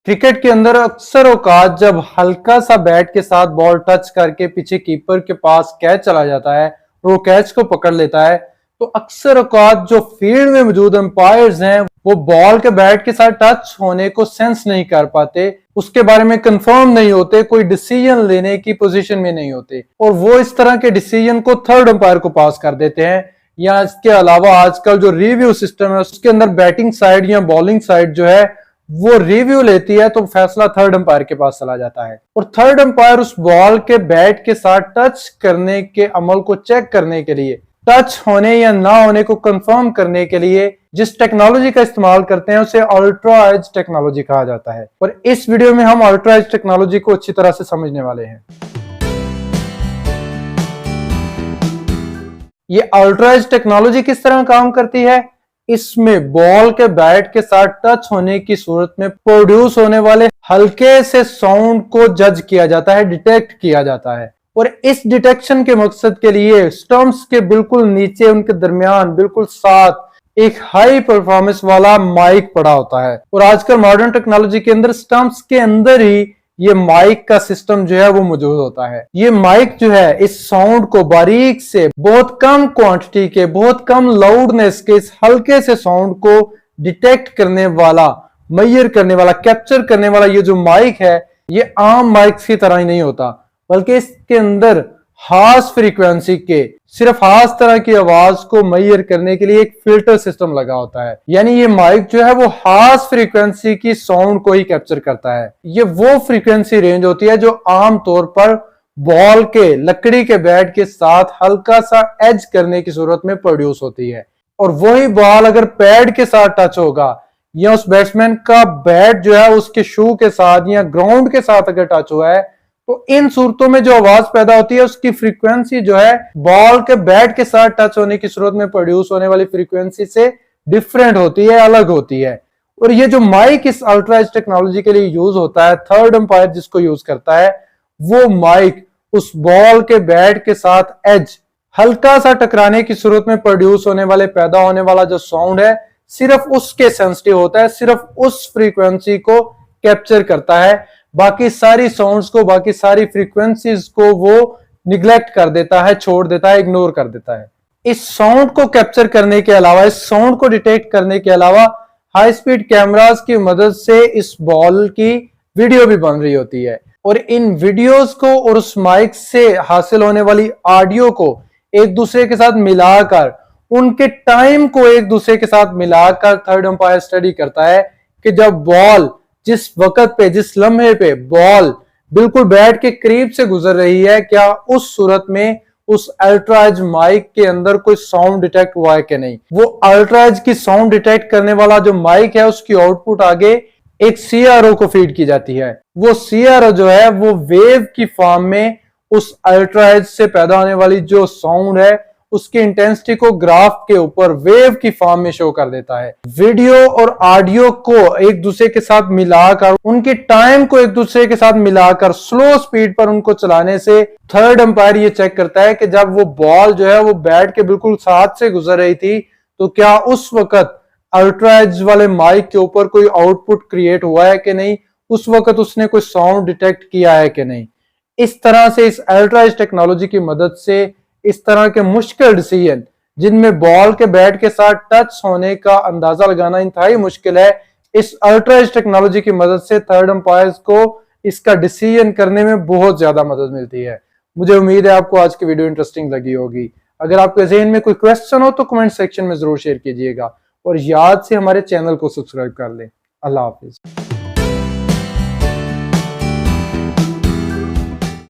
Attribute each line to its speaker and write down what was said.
Speaker 1: Cricket के अंदर अक्सर औकात जब हल्का सा बैट के साथ बॉल टच करके पीछे कीपर के पास कैच चला जाता है और वो कैच को पकड़ लेता है, तो अक्सर औकात जो फील्ड में मौजूद अंपायर्स हैं वो बॉल के बैट के साथ टच होने को सेंस नहीं कर पाते, उसके बारे में कंफर्म नहीं होते, कोई डिसीजन लेने की पोजीशन में नहीं होते और वो इस तरह के डिसीजन को थर्ड अंपायर को पास कर देते हैं। या इसके अलावा आजकल जो रिव्यू सिस्टम है उसके अंदर बैटिंग साइड या बॉलिंग साइड जो है वो रिव्यू लेती है, तो फैसला थर्ड अंपायर के पास चला जाता है और थर्ड अंपायर उस बॉल के बैट के साथ टच करने के अमल को चेक करने के लिए, टच होने या ना होने को कंफर्म करने के लिए जिस टेक्नोलॉजी का इस्तेमाल करते हैं उसे अल्ट्रा एज टेक्नोलॉजी कहा जाता है। और इस वीडियो में हम अल्ट्रा एज टेक्नोलॉजी को अच्छी तरह से समझने वाले हैं। ये अल्ट्रा एज टेक्नोलॉजी किस तरह काम करती है? इसमें बॉल के बैट के साथ टच होने की सूरत में प्रोड्यूस होने वाले हल्के से साउंड को जज किया जाता है, डिटेक्ट किया जाता है और इस डिटेक्शन के मकसद के लिए स्टंप्स के बिल्कुल नीचे उनके दरमियान बिल्कुल साथ एक हाई परफॉर्मेंस वाला माइक पड़ा होता है और आजकल मॉडर्न टेक्नोलॉजी के अंदर स्टंप्स के अंदर ही ये माइक का सिस्टम जो है वो मौजूद होता है। ये माइक जो है इस साउंड को बारीक से बहुत कम क्वांटिटी के, बहुत कम लाउडनेस के इस हल्के से साउंड को डिटेक्ट करने वाला, मेजर करने वाला, कैप्चर करने वाला ये जो माइक है ये आम माइक्स की तरह ही नहीं होता, बल्कि इसके अंदर हार्श फ्रीक्वेंसी के, सिर्फ हार्श तरह की आवाज को मेजर करने के लिए एक फिल्टर सिस्टम लगा होता है। यानी ये माइक जो है वो हार्श फ्रीक्वेंसी की साउंड को ही कैप्चर करता है। ये वो फ्रीक्वेंसी रेंज होती है जो आम तौर पर बॉल के, लकड़ी के बैट के साथ हल्का सा एज करने की सूरत में प्रोड्यूस होती है और वही बॉल अगर पैड के साथ टच होगा या उस बैट्समैन का बैट जो है उसके शू के साथ या ग्राउंड के साथ अगर टच हुआ है, तो इन सूरतों में जो आवाज पैदा होती है उसकी फ्रीक्वेंसी जो है बॉल के बैट के साथ टच होने की सूरत में प्रोड्यूस होने वाली फ्रीक्वेंसी से डिफरेंट होती है, अलग होती है। और ये जो माइक इस अल्ट्रा एज टेक्नोलॉजी के लिए यूज होता है, थर्ड अंपायर जिसको यूज करता है, वो माइक उस बॉल के बैट के साथ एज हल्का सा टकराने की सूरत में प्रोड्यूस होने वाले, पैदा होने वाला जो साउंड है सिर्फ उसके सेंसिटिव होता है, सिर्फ उस फ्रीक्वेंसी को कैप्चर करता है। बाकी सारी साउंड्स को, बाकी सारी फ्रीक्वेंसीज को वो निग्लेक्ट कर देता है, छोड़ देता है, इग्नोर कर देता है। इस साउंड को कैप्चर करने के अलावा, इस साउंड को डिटेक्ट करने के अलावा हाई स्पीड कैमरास की मदद से इस बॉल की वीडियो भी बन रही होती है और इन वीडियोस को और उस माइक से हासिल होने वाली ऑडियो को एक दूसरे के साथ मिलाकर, उनके टाइम को एक दूसरे के साथ मिलाकर थर्ड अंपायर स्टडी करता है कि जब बॉल जिस वक्त पे, जिस लम्हे पे बॉल बिल्कुल बैट के करीब से गुजर रही है, क्या उस सूरत में उस अल्ट्रा एज माइक के अंदर कोई साउंड डिटेक्ट हुआ है कि नहीं। वो अल्ट्रा एज की साउंड डिटेक्ट करने वाला जो माइक है उसकी आउटपुट आगे एक सीआरओ को फीड की जाती है। वो सीआरओ जो है वो वेव की फॉर्म में उस अल्ट्रा एज से पैदा होने वाली जो साउंड है उसकी इंटेंसिटी को ग्राफ के ऊपर वेव की फॉर्म में शो कर देता है। वीडियो और ऑडियो को एक दूसरे के साथ मिलाकर, उनके टाइम को एक दूसरे के साथ मिलाकर स्लो स्पीड पर उनको चलाने से थर्ड अंपायर ये चेक करता है कि जब वो बॉल जो है वो बैट के बिल्कुल साथ से गुजर रही थी तो क्या उस वक्त अल्ट्रा एज वाले माइक के ऊपर कोई आउटपुट क्रिएट हुआ है कि नहीं, उस वक्त उसने कोई साउंड डिटेक्ट किया है कि नहीं। इस तरह से इस अल्ट्रा एज टेक्नोलॉजी की मदद से इस तरह के मुश्किल डिसीजन जिनमें बॉल के बैट के साथ टच होने का अंदाजा लगाना इंतहाई मुश्किल है, इस अल्ट्रा एज टेक्नोलॉजी की मदद से थर्ड अंपायर्स को इसका डिसीजन करने में बहुत ज्यादा मदद मिलती है। मुझे उम्मीद है आपको आज की वीडियो इंटरेस्टिंग लगी होगी। अगर आपके ज़हन में कोई क्वेश्चन हो तो कमेंट सेक्शन में जरूर शेयर कीजिएगा और याद से हमारे चैनल को सब्सक्राइब कर लें। अल्लाह हाफिज।